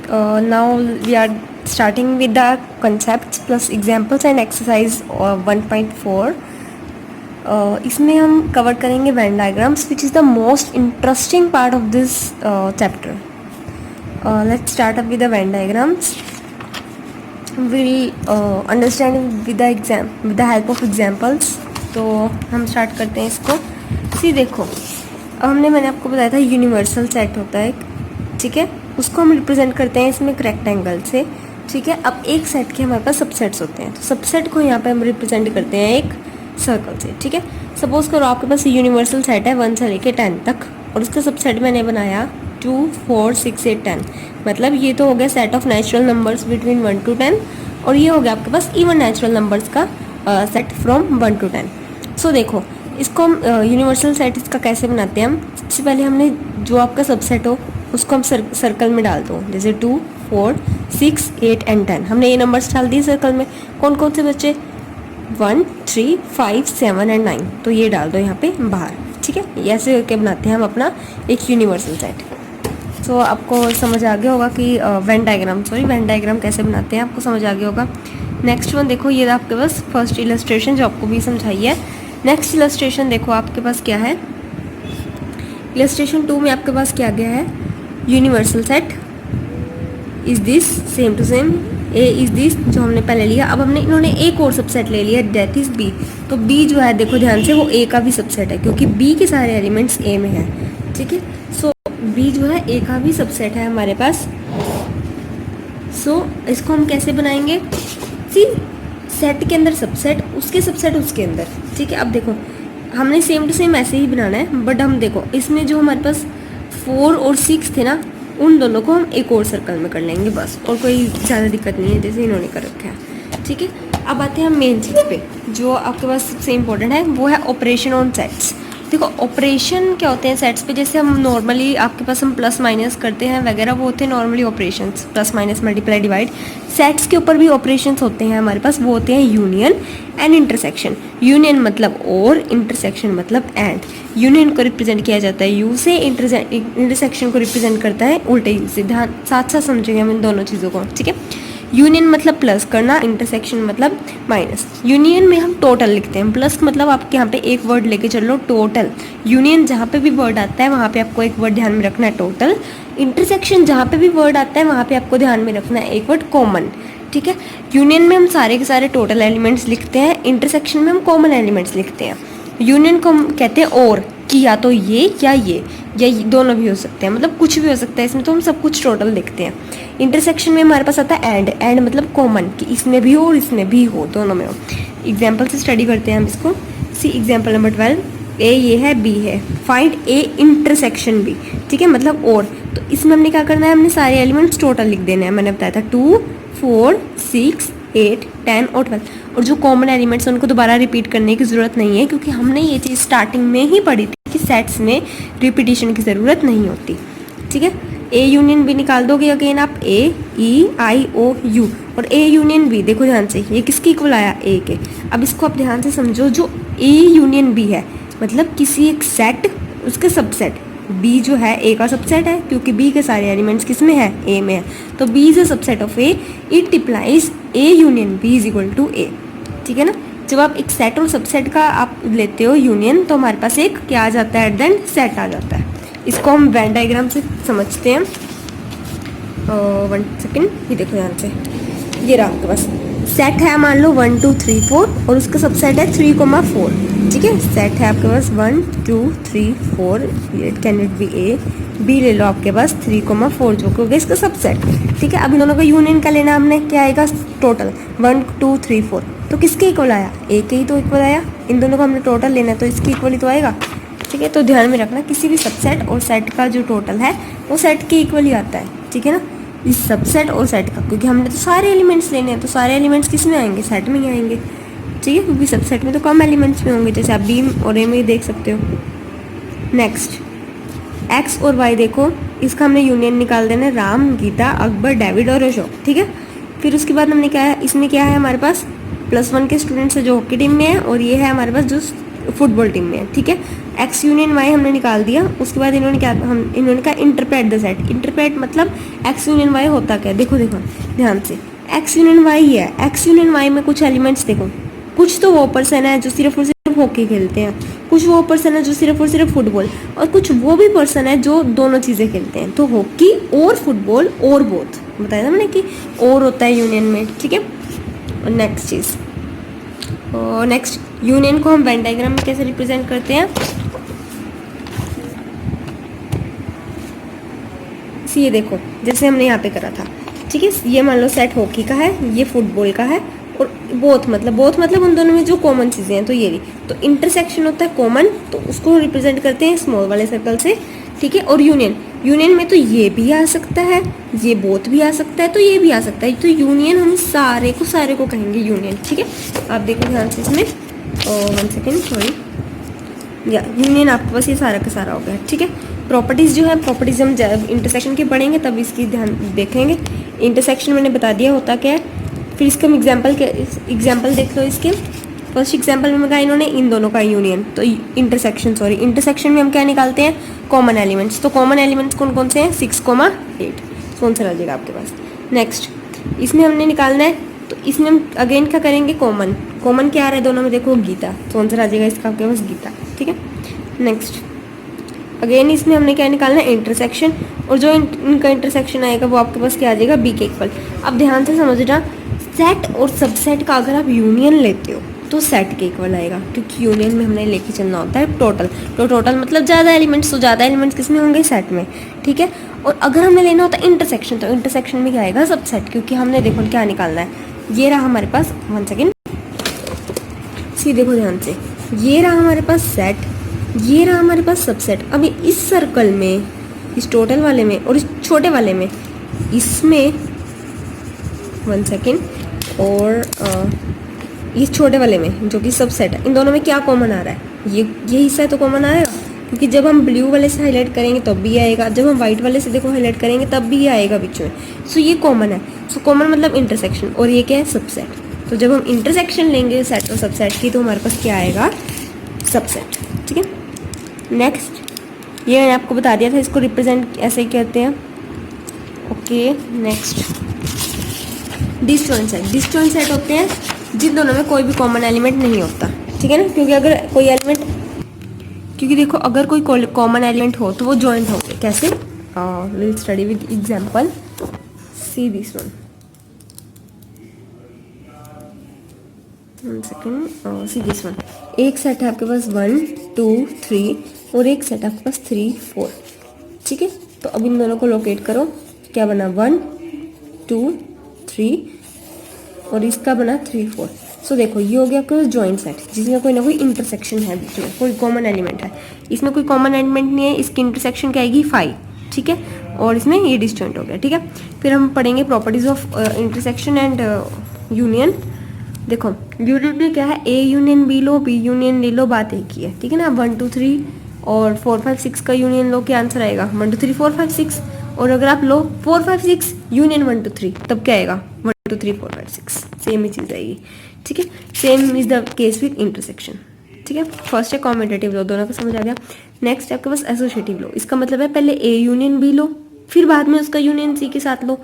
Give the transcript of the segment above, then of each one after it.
Now we are starting with the concepts plus examples and exercise 1.4. इसमें हम cover करेंगे Venn diagrams, which is the most interesting part of this chapter. Let's start up with the Venn diagrams. We'll understand with the help of examples. तो हम start करते हैं इसको. सी देखो, अब मैंने आपको बताया था यूनिवर्सल सेट होता है, ठीक है, उसको हम रिप्रेजेंट करते हैं इसमें एक रेक्टेंगल से, ठीक है. अब एक सेट के हमारे पास सबसेट्स होते हैं, तो सबसेट को यहाँ पे हम रिप्रेजेंट करते हैं एक सर्कल से, ठीक है. सपोज करो आपके पास यूनिवर्सल सेट है 1 से लेके 10 तक, और उसका सबसेट मैंने बनाया 2, 4, 6, 8, 10. मतलब ये तो हो गया set of natural numbers between 1 to 10, और ये हो गया आपके पास इवन नेचुरल नंबर्स का सेट फ्रॉम 1 to 10. सो देखो, इसको हम यूनिवर्सल सेट इसका कैसे बनाते हैं. हम सबसे पहले हमने जो आपका सबसेट हो उसको हम सर्कल में डाल दो, जैसे 2, 4, 6, 8 एंड 10. हमने ये नंबर्स डाल दिए सर्कल में. कौन कौन से बच्चे, 1, 3, 5, 7 एंड 9, तो ये डाल दो यहाँ पे बाहर, ठीक है. ऐसे करके बनाते हैं हम अपना एक यूनिवर्सल सेट. सो आपको समझ आ गया होगा कि वेन डायग्राम कैसे बनाते हैं, आपको समझ आ गया होगा. नेक्स्ट वन देखो, ये आपके पास फर्स्ट इलस्ट्रेशन जो आपको भी समझाई है. नेक्स्ट इलस्ट्रेशन देखो आपके पास क्या है. इलस्ट्रेशन 2 में आपके पास क्या गया है, universal set is this same to same, A is this जो हमने पहले लिया. अब इन्होंने एक और सबसेट ले लिया, दैट इज बी. तो बी जो है देखो ध्यान से, वो ए का भी सबसेट है क्योंकि बी के सारे एलिमेंट्स ए में है, ठीक है. सो बी जो है ए का भी सबसेट है हमारे पास. सो इसको हम कैसे बनाएंगे, सी सेट के अंदर सबसेट, उसके सबसेट उसके अंदर, ठीक है. अब देखो हमने सेम टू सेम ऐसे ही बनाना है, बट हम देखो इसमें जो हमारे पास 4 और 6 थे ना, उन दोनों को हम एक और सर्कल में कर लेंगे बस, और कोई ज़्यादा दिक्कत नहीं है जैसे इन्होंने कर रखा है, ठीक है. अब आते हैं हम मेन चीज़ पे जो आपके पास सबसे इम्पोर्टेंट है, वो है ऑपरेशन ऑन सेट्स. देखो ऑपरेशन क्या होते हैं सेट्स पे, जैसे हम नॉर्मली आपके पास हम प्लस माइनस करते हैं वगैरह, वो होते हैं normally operations, plus minus multiply divide. Sets के ऊपर भी ऑपरेशंस होते हैं हमारे पास, वो होते हैं यूनियन एंड इंटरसेक्शन. यूनियन मतलब और, इंटरसेक्शन मतलब एंड. यूनियन को रिप्रेजेंट किया जाता है यू से, इंटरसेक्शन को रिप्रेजेंट करता है उल्टे यू से. ध्यान साथ साथ समझेंगे हम इन दोनों चीज़ों को, ठीक है. यूनियन मतलब प्लस करना, इंटरसेक्शन मतलब माइनस. यूनियन में हम टोटल लिखते हैं, प्लस मतलब आपके यहाँ पे एक वर्ड लेके चलो टोटल. यूनियन जहाँ पे भी वर्ड आता है वहाँ पे आपको एक वर्ड ध्यान में रखना है टोटल. इंटरसेक्शन जहाँ पे भी वर्ड आता है वहाँ पे आपको ध्यान में रखना है एक वर्ड कॉमन, ठीक है. यूनियन में हम सारे के सारे टोटल एलिमेंट्स लिखते हैं, इंटरसेक्शन में हम कॉमन एलिमेंट्स लिखते हैं. यूनियन को हम कहते हैं और, कि या तो ये या ये दोनों भी हो सकते हैं, मतलब कुछ भी हो सकता है इसमें, तो हम सब कुछ टोटल लिखते हैं. इंटरसेक्शन में हमारे पास आता है एंड मतलब कॉमन, कि इसमें भी हो और इसमें भी हो, दोनों में हो. एग्जाम्पल से स्टडी करते हैं हम इसको. सी एग्जाम्पल नंबर 12, ए ये है बी है, फाइंड ए इंटरसेक्शन बी, ठीक है, मतलब और. तो इसमें हमने क्या करना है, हमने सारे एलिमेंट्स टोटल लिख देने हैं. मैंने बताया था 2, 4, 6, 8, 10 और 12, और जो कॉमन एलिमेंट्स हैं उनको दोबारा रिपीट करने की ज़रूरत नहीं है, क्योंकि हमने ये चीज़ स्टार्टिंग में ही पढ़ी थी कि सेट्स में रिपीटिशन की ज़रूरत नहीं होती, ठीक है. ए यूनियन बी निकाल दोगे अगेन आप, ए ई आई ओ यू, और ए यूनियन बी देखो ध्यान से, ये किसके इक्वल आया, ए के. अब इसको आप ध्यान से समझो, जो ए यूनियन बी है मतलब किसी एक सेट उसका सबसेट. बी जो है ए का सबसेट है क्योंकि बी के सारे एलिमेंट्स किस में है, ए में है. तो B is a subset of A, it implies A union B is equal to A, ठीक है ना. जब आप एक सेट और सबसेट का आप लेते हो यूनियन, तो हमारे पास एक क्या आ जाता है, एट द एंड सेट आ जाता है. इसको हम वेन डायग्राम से समझते हैं. 1 सेकेंड, ये देखो ध्यान से, ये रहा आपके पास सेट है, मान लो 1, 2, 3, 4, और उसका सबसेट है 3, 4, ठीक है. सेट है आपके पास 1, 2, 3, 4, can it be A, B ले लो आपके पास 3, 4 जो कि हो गया इसका सबसेट, ठीक है. अब इन दोनों का यूनियन का लेना हमने, क्या आएगा टोटल 1, 2, 3, 4, तो किसके इक्वल आया, ए के ही तो इक्वल आया. इन दोनों का हमने टोटल लेना है तो इसके इक्वल ही तो आएगा, ठीक है. तो ध्यान में रखना, किसी भी सबसेट और सेट का जो टोटल है वो सेट के इक्वल ही आता है, ठीक है ना. इस सबसेट और सेट का, क्योंकि हमने तो सारे एलिमेंट्स लेने हैं, तो सारे एलिमेंट्स किस में आएंगे, सेट में ही आएंगे, ठीक है, क्योंकि सबसेट में तो कम एलिमेंट्स में होंगे, जैसे आप बी और ए में देख सकते हो. नेक्स्ट एक्स और वाई देखो, इसका हमने यूनियन निकाल देना है, राम, गीता, अकबर, डेविड और अशोक, ठीक है. फिर उसके बाद हमने क्या है, इसमें क्या है हमारे पास +1 के स्टूडेंट्स है जो हॉकी टीम में है, और ये है हमारे पास जो फुटबॉल टीम में है, ठीक है। एक्स यूनियन वाई हमने निकाल दिया, उसके बाद इन्होंने कहा इंटरप्रेट द सेट। इंटरप्रेट मतलब एक्स यूनियन वाई होता क्या है, देखो ध्यान से, एक्स यूनियन वाई है, एक्स यूनियन वाई में कुछ एलिमेंट्स देखो, कुछ तो वो पर्सन है जो सिर्फ और सिर्फ हॉकी खेलते हैं, कुछ वो पर्सन है जो सिर्फ और सिर्फ फुटबॉल, और कुछ वो भी पर्सन है जो दोनों चीज़ें खेलते हैं, तो हॉकी और फुटबॉल और बोथ, बताया था मैंने कि और होता है यूनियन में, ठीक है। और नेक्स्ट चीज़, नेक्स्ट यूनियन को हम वेन डायग्राम में कैसे रिप्रेजेंट करते हैं, ये देखो जैसे हमने यहाँ पे करा था, ठीक है। ये मान लो सेट हॉकी का है, ये फुटबॉल का है, और बोथ मतलब उन दोनों में जो कॉमन चीज़ें हैं, तो ये रही, तो इंटरसेक्शन होता है कॉमन, तो उसको रिप्रेजेंट करते हैं स्मॉल वाले सर्कल से, ठीक है। और यूनियन में तो ये भी आ सकता है, ये बोथ भी आ सकता है, तो ये भी आ सकता है, तो यूनियन हम सारे को कहेंगे यूनियन, ठीक है। आप देखो ध्यान से इसमें, 1 सेकेंड सॉरी, या यूनियन आपके पास ये सारा का सारा हो गया, ठीक है। प्रॉपर्टीज़ जो है, प्रॉपर्टीज़ हम जब इंटरसेक्शन के पढ़ेंगे तब इसकी ध्यान देखेंगे। इंटरसेक्शन मैंने बता दिया होता क्या है, फिर इसका हम एग्जाम्पल देख लो। इसके फर्स्ट एग्जाम्पल में कहा इन्होंने इन दोनों का यूनियन, तो इंटरसेक्शन में हम क्या निकालते हैं, कॉमन एलिमेंट्स। तो कॉमन एलिमेंट्स कौन कौन से हैं, 6,8, कौन सा रह जाएगा आपके पास। नेक्स्ट इसमें हमने निकालना है, तो इसमें हम अगेन क्या करेंगे, कॉमन क्या आ रहा है दोनों में, देखो गीता, कौन सा आ जाएगा इसका आपके पास, गीता, ठीक है। नेक्स्ट अगेन इसमें हमने क्या निकालना है, इंटरसेक्शन, और जो इनका इंटरसेक्शन आएगा वो आपके पास क्या आ जाएगा, बी के इक्वल। अब ध्यान से समझना, सेट और सबसेट का अगर आप यूनियन लेते हो तो सेट के इक्वल आएगा, क्योंकि यूनियन में हमने लेके चलना होता है टोटल, तो टोटल मतलब ज़्यादा एलिमेंट्स, तो ज़्यादा एलिमेंट्स किस में होंगे, सेट में, ठीक है। और अगर हमने लेना होता है इंटरसेक्शन, तो इंटरसेक्शन में क्या आएगा, सबसेट, क्योंकि हमने देखो क्या निकालना है, ये रहा हमारे पास, 1 सेकेंड देखो ध्यान से, ये रहा हमारे पास सेट, ये रहा हमारे पास सबसेट। अब इस सर्कल में, इस टोटल वाले में और इस छोटे वाले में, इसमें 1 सेकेंड, और इस छोटे वाले में जो कि सबसेट है, इन दोनों में क्या कॉमन आ रहा है, ये हिस्सा तो कॉमन आएगा, क्योंकि जब हम ब्लू वाले से हाईलाइट करेंगे तब भी आएगा, जब हम व्हाइट वाले से देखो हाईलाइट करेंगे तब भी आएगा बीच में, सो ये कॉमन है। सो कॉमन मतलब इंटरसेक्शन, और ये क्या है, सबसेट। तो जब हम इंटरसेक्शन लेंगे सेट और सबसेट की, तो हमारे पास क्या आएगा, सबसेट, ठीक है। नेक्स्ट ये मैंने आपको बता दिया था, इसको रिप्रेजेंट ऐसे ही कहते हैं, ओके। नेक्स्ट डिसजॉइंट सेट होते हैं जिन दोनों में कोई भी कॉमन एलिमेंट नहीं होता, ठीक है ना, क्योंकि अगर कोई एलिमेंट, क्योंकि देखो अगर कोई कॉमन एलिमेंट हो तो वो जॉइंट हो गए, कैसे, will study with example, see this one, 1 second, see this one, एक सेट है आपके पास 1 2 3, और एक सेट आपके पास 3 4, ठीक है। तो अब इन दोनों को लोकेट करो, क्या बना, 1 2 3, और इसका बना 3 4। सो देखो ये हो गया आपके पास जॉइंट सेट, जिसमें कोई ना कोई इंटरसेक्शन है बीच में, कोई कॉमन एलिमेंट है। इसमें कोई कॉमन एलिमेंट नहीं है, इसकी इंटरसेक्शन क्या आएगी, 5, ठीक है, और इसमें ये डिसजॉइंट हो गया, ठीक है। फिर हम पढ़ेंगे properties of intersection and union. देखो यूनियन में क्या है, ए यूनियन बी लो, बी यूनियन ले लो, बात एक ही है, ठीक है ना। 1 2 3 और 4 5 6 का यूनियन लो, क्या आंसर आएगा, 1 2 3 4 5 6, और अगर आप लो 4 5 6 यूनियन 1 2 3, तब क्या आएगा, 1 2 3 4 5 6, सेम ही चीज़ आएगी, ठीक है। Same is the case with intersection, ठीक है। फर्स्ट है कॉम्यूटेटिव लो, दोनों का समझ आ गया। नेक्स्ट आपके पास एसोसिएटिव लो, इसका मतलब है पहले ए यूनियन बी लो, फिर बाद में उसका यूनियन सी के साथ लो,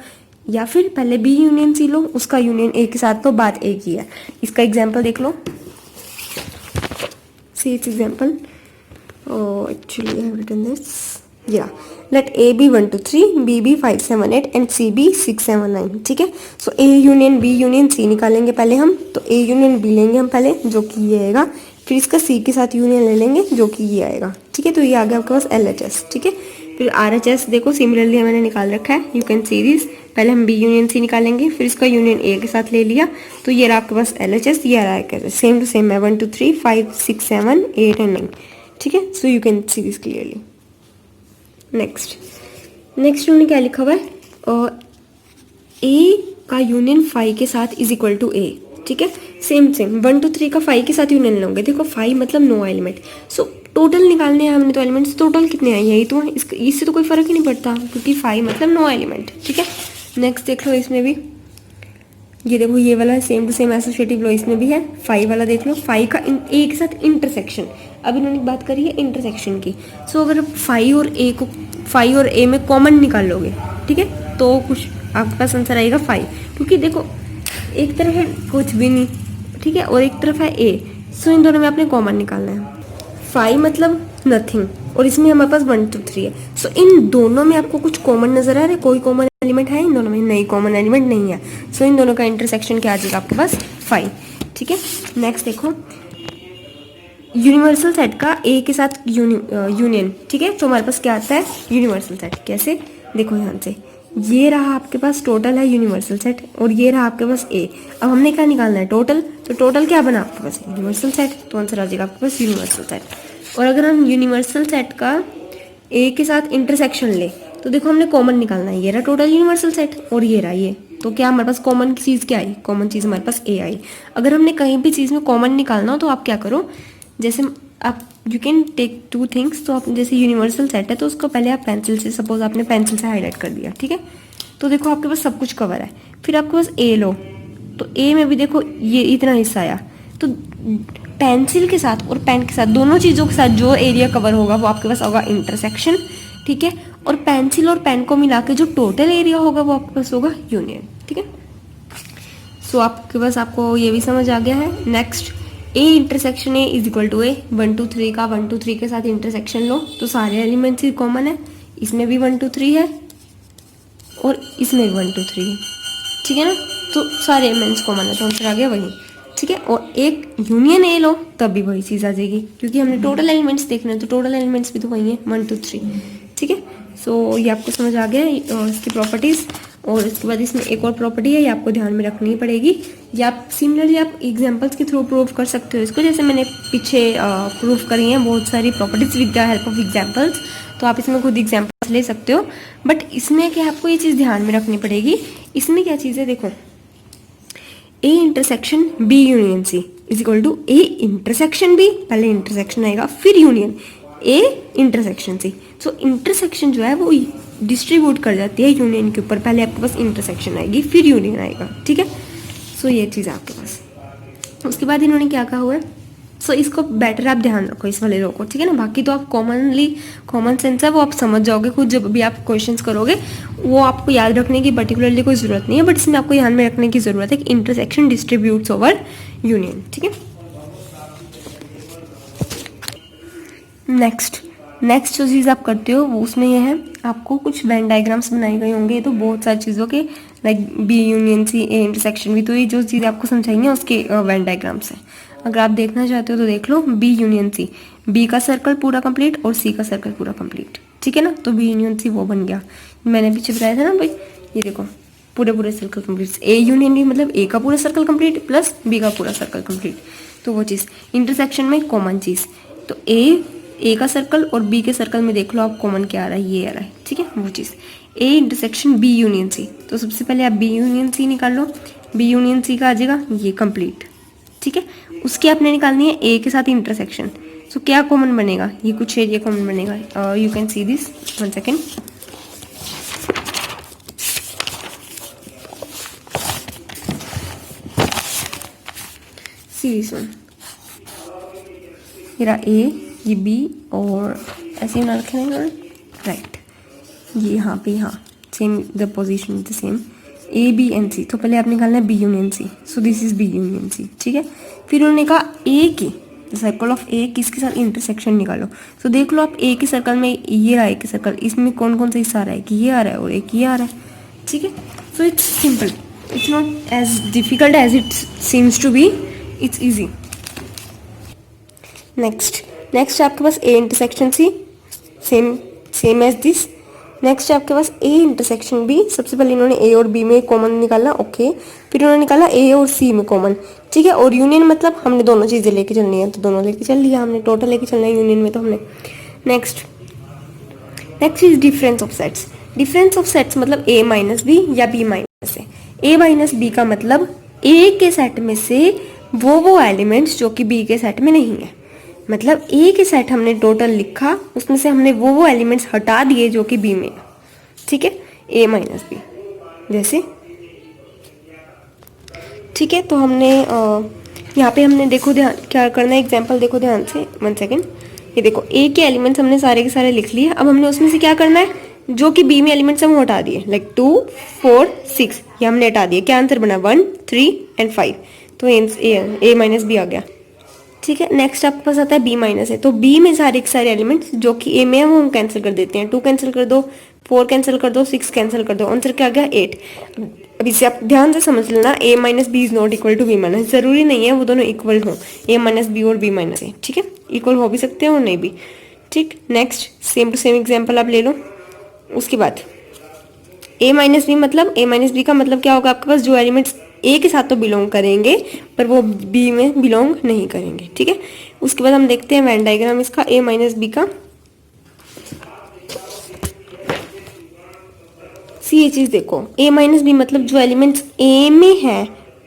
या फिर पहले बी यूनियन सी लो, उसका यूनियन ए के साथ लो, बात एक ही है। इसका एग्जाम्पल देख लो, see it's example, actually I have written this, या let A B 1 2 3, B B 5 7 8 and C B 6 7 9, ठीक है। So A union B union C निकालेंगे पहले हम, तो ए यूनियन बी लेंगे हम पहले, जो कि ये आएगा, फिर इसका सी के साथ यूनियन ले लेंगे, जो कि ये आएगा, ठीक है। तो ये आ गया आपके पास LHS, ठीक है। फिर RHS देखो सिमिलरली मैंने निकाल रखा है, यू कैन सी दिस, पहले हम बी यूनियन सी निकालेंगे, फिर इसका यूनियन ए के साथ ले लिया, तो ये रहा आपके पास LHS, ये रहा है सेम टू सेम है 1 2 3 5 6 7 8 एंड 9, ठीक है। So you can see this clearly. Next उन्होंने क्या लिखा हुआ है, ए का यूनियन 5 के साथ इज इक्वल टू ए, ठीक है। सेम 1 2 3 का 5 के साथ यूनियन लेंगे, देखो 5 मतलब नो एलिमेंट, सो टोटल निकालने हैं हमने, तो एलिमेंट्स टोटल कितने आई है, ये तो इससे तो कोई फर्क ही नहीं पड़ता, क्योंकि 5 मतलब नो एलिमेंट, ठीक है। नेक्स्ट देख लो, इसमें भी ये देखो ये वाला same to same associative law इसमें भी है। फाई वाला देख लो, फाई का ए के साथ इंटरसेक्शन, अब इन्होंने बात करी है इंटरसेक्शन की। सो अगर फाई और ए में कॉमन निकाल लोगे, ठीक है, तो कुछ आपके पास आंसर आएगा फाई, क्योंकि देखो एक तरफ है कुछ भी नहीं, ठीक है, और एक तरफ है ए, सो इन दोनों में आपने कॉमन निकालना है। फाई मतलब नथिंग, और इसमें हमारे पास 1 2 3 है। सो इन दोनों में आपको कुछ कॉमन नजर आ रहा है, कोई कॉमन एलिमेंट है इन दोनों में? नहीं, कॉमन एलिमेंट नहीं है। सो इन दोनों का इंटरसेक्शन क्या आ जाएगा आपके पास? फाई, ठीक है। नेक्स्ट देखो, यूनिवर्सल सेट का ए के साथ यूनियन, ठीक है, तो हमारे पास क्या आता है? Universal set. कैसे? देखो ध्यान से, ये रहा आपके पास टोटल है यूनिवर्सल सेट, और ये रहा आपके पास ए। अब हमने क्या निकालना है? टोटल। तो टोटल क्या बना आपके पास? यूनिवर्सल सेट, तो आंसर आ जाएगा आपके पास यूनिवर्सल सेट। और अगर हम यूनिवर्सल सेट का ए के साथ इंटरसेक्शन ले, तो देखो हमने कॉमन निकालना है, ये रहा टोटल यूनिवर्सल सेट और ये रहा ये, तो क्या हमारे पास कॉमन चीज़ क्या आई? कॉमन चीज़ हमारे पास ए आई। अगर हमने कहीं भी चीज़ में कॉमन निकालना हो तो आप क्या करो, जैसे आप यू कैन टेक 2 थिंग्स, तो आप जैसे यूनिवर्सल सेट है तो उसको पहले आप पेंसिल से, सपोज आपने पेंसिल से हाईलाइट कर दिया, ठीक है, तो देखो आपके पास सब कुछ कवर है। फिर आपके पास ए लो, तो ए में भी देखो ये इतना हिस्सा आया, तो पेंसिल के साथ और पेन के साथ, दोनों चीज़ों के साथ जो एरिया कवर होगा वो आपके पास होगा इंटरसेक्शन, ठीक है, और पेंसिल और पेन को मिला के जो टोटल एरिया होगा वो आपके पास होगा यूनियन, ठीक है। सो आपके पास, आपको ये भी समझ आ गया है। Next, A intersection A is equal to A, 1 2 3 का 1 2 3 के साथ इंटरसेक्शन लो तो सारे एलिमेंट्स ही कॉमन है, इसमें भी 1 2 3 है और इसमें भी 1 2 3 है, ठीक है ना, तो सारे एलिमेंट्स कॉमन है, तो आंसर आ गया वही, ठीक है। और एक यूनियन ए लो तब भी वही चीज़ आ जाएगी, क्योंकि हमने टोटल एलिमेंट्स देखने हैं, तो टोटल एलिमेंट्स भी तो वही है 1 2 3, ठीक है। सो ये आपको समझ आ गया और इसकी प्रॉपर्टीज़। और इसके बाद इसमें एक और प्रॉपर्टी है, ये आपको ध्यान में रखनी पड़ेगी, या आप सिमिलरली आप एग्जांपल्स के थ्रू प्रूव कर सकते हो इसको, जैसे मैंने पीछे प्रूव करी हैं बहुत सारी properties with the help of examples, तो आप इसमें खुद एग्जांपल्स ले सकते हो। बट इसमें क्या आपको ये चीज़ ध्यान में रखनी पड़ेगी, इसमें क्या चीज़ है, देखो A intersection B union C is equal to A intersection B, पहले इंटरसेक्शन आएगा फिर union A intersection C. So intersection जो है वो डिस्ट्रीब्यूट कर जाती है यूनियन के ऊपर, पहले आपके पास इंटरसेक्शन आएगी फिर यूनियन आएगा, ठीक है। सो ये चीज़ है आपके पास। उसके बाद इन्होंने क्या कहा हुआ है, सो इसको बेटर आप ध्यान रखो इस वाले रो को, ठीक है ना। बाकी तो आप कॉमन सेंस है वो आप समझ जाओगे खुद, जब भी आप क्वेश्चंस करोगे वो आपको याद रखने की पर्टिकुलरली कोई ज़रूरत नहीं है, बट इसमें आपको ध्यान में रखने की ज़रूरत है कि इंटरसेक्शन डिस्ट्रीब्यूट्स ओवर यूनियन, ठीक है। नेक्स्ट जो चीज़ आप करते हो वो उसमें यह है, आपको कुछ वेन डायग्राम्स बनाए गए होंगे, तो बहुत सारी चीज़ों के, like B union C A intersection भी, तो ये जो चीज़ आपको समझाएंगे उसके वेन डायग्राम्स हैं। अगर आप देखना चाहते हो तो देख लो, बी यूनियन सी, बी का सर्कल पूरा कंप्लीट और सी का सर्कल पूरा कंप्लीट, ठीक है ना, तो बी यूनियन सी वो बन गया, मैंने पीछे बताया था ना भाई, ये देखो पूरे सर्कल कंप्लीट। ए यूनियन भी मतलब ए का पूरा सर्कल कंप्लीट प्लस बी का पूरा सर्कल कंप्लीट, तो वो चीज़ इंटरसेक्शन में कॉमन चीज़, तो ए का सर्कल और बी के सर्कल में देख लो आप कॉमन क्या आ रहा है, ये आ रहा है, ठीक है, वो चीज़। A intersection B union C, तो सबसे पहले आप बी यूनियन सी निकाल लो, बी यूनियन सी का आ जाएगा ये कंप्लीट, ठीक है। उसकी आपने निकालनी है ए के साथ इंटरसेक्शन, सो क्या कॉमन बनेगा, ये कुछ एरिया कॉमन बनेगा, you can see this, 1 second, see this one, ये रहा ए, ये बी, और ऐसे ही ना रखे ना राइट, ये यहाँ पे, यहाँ same the position is the same, A B and C, तो पहले आप निकालना है B union C, so this is B union C, ठीक है। फिर उन्होंने कहा ए की सर्कल ऑफ ए किसके साथ इंटरसेक्शन निकालो, सो देख लो आप ए के सर्कल में ये रहा, ए के सर्कल, इसमें कौन कौन सा हिस्सा आ रहा है, कि ये आ रहा है और एक ये आ रहा है, ठीक है। So it's simple, it's not as difficult as it seems to be, it's easy. Next आपके पास A intersection C, same as this. Next आपके पास ए इंटरसेक्शन बी, सबसे पहले इन्होंने ए और बी में कॉमन निकाला, ओके, फिर उन्होंने निकाला ए और सी में कॉमन, ठीक है। और यूनियन मतलब हमने दोनों चीज़ें लेके चलनी है, तो दोनों लेके चल लिया हमने, टोटल लेके चलना है यूनियन में, तो हमने next is difference of sets. Difference of sets मतलब ए माइनस बी या बी माइनस ए। ए माइनस बी का मतलब ए के सेट में से वो एलिमेंट्स जो कि बी के सेट में नहीं है, मतलब ए के सेट हमने टोटल लिखा, उसमें से हमने वो एलिमेंट्स हटा दिए जो कि बी में है, ठीक है, ए माइनस बी। जैसे ठीक है, तो हमने यहाँ पे हमने देखो ध्यान क्या करना है, एग्जाम्पल देखो ध्यान से, 1 सेकेंड। ये देखो ए के एलिमेंट्स हमने सारे के सारे लिख लिए। अब हमने उसमें से क्या करना है, जो कि बी में एलिमेंट्स हम हटा दिए, लाइक 2 4 6 ये हमने हटा दिए। क्या आंसर बना, 1 3 एंड 5। तो ए माइनस बी आ गया। ठीक है, नेक्स्ट आपके पास आता है बी माइनस है। तो बी में सारे के सारे एलिमेंट्स जो कि ए में है वो हम कैंसिल कर देते हैं। 2 कैंसिल कर दो, 4 कैंसिल कर दो, 6 कैंसिल कर दो, आंसर क्या आ गया, 8। अब इसे आप ध्यान से समझ लेना, A minus B is not equal to B minus. जरूरी नहीं है वो दोनों इक्वल हो, ए माइनस बी और बी माइनस ए। ठीक है, इक्वल हो भी सकते हैं और नहीं भी। ठीक, next same to same example आप ले लो। उसके बाद ए माइनस बी, मतलब ए माइनस बी का मतलब क्या होगा, आपके पास जो एलिमेंट्स ए के साथ तो बिलोंग करेंगे पर वो बी में बिलोंग नहीं करेंगे। ठीक है, उसके बाद हम देखते हैं वेन डायग्राम इसका ए माइनस बी का। सी ये चीज देखो, ए माइनस बी मतलब जो एलिमेंट्स ए में है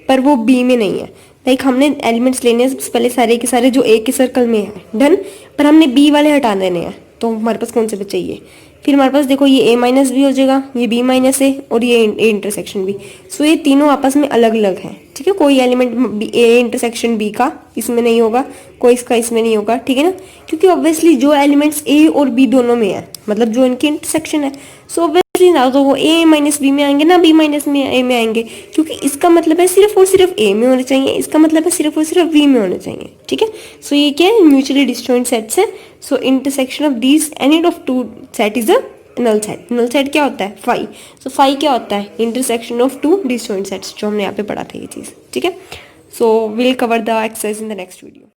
पर वो बी में नहीं है। लाइक हमने एलिमेंट्स लेने हैं सबसे पहले सारे के सारे जो ए के सर्कल में है, डन, पर हमने बी वाले हटा देने हैं। तो हमारे पास कौन से बचे ये, फिर हमारे पास देखो ये ए माइनस बी हो जाएगा, ये बी माइनस ए और ये ए इंटरसेक्शन बी। सो ये तीनों आपस में अलग अलग हैं। ठीक है, कोई एलिमेंट ए इंटरसेक्शन बी का इसमें नहीं होगा, कोई इसका इसमें नहीं होगा। ठीक है ना, क्योंकि ऑब्वियसली जो एलिमेंट्स ए और बी दोनों में है, मतलब जो इनकी इंटरसेक्शन है, सो ऑब्वियसली ना तो वो ए माइनस बी में आएंगे ना बी माइनस में ए में आएंगे, क्योंकि इसका मतलब है सिर्फ और सिर्फ ए में होने चाहिए, इसका मतलब है सिर्फ और सिर्फ बी में होने चाहिए। ठीक है, सो ये क्या है, म्यूचुअली डिस्जॉइंट सेट्स है। So intersection of these any of two set is a null set. Null set क्या होता है, फाई। सो फाई क्या होता है, intersection of two disjoint sets, जो हमने यहाँ पे पढ़ा था ये चीज़। ठीक है, so will cover the exercise in the next video.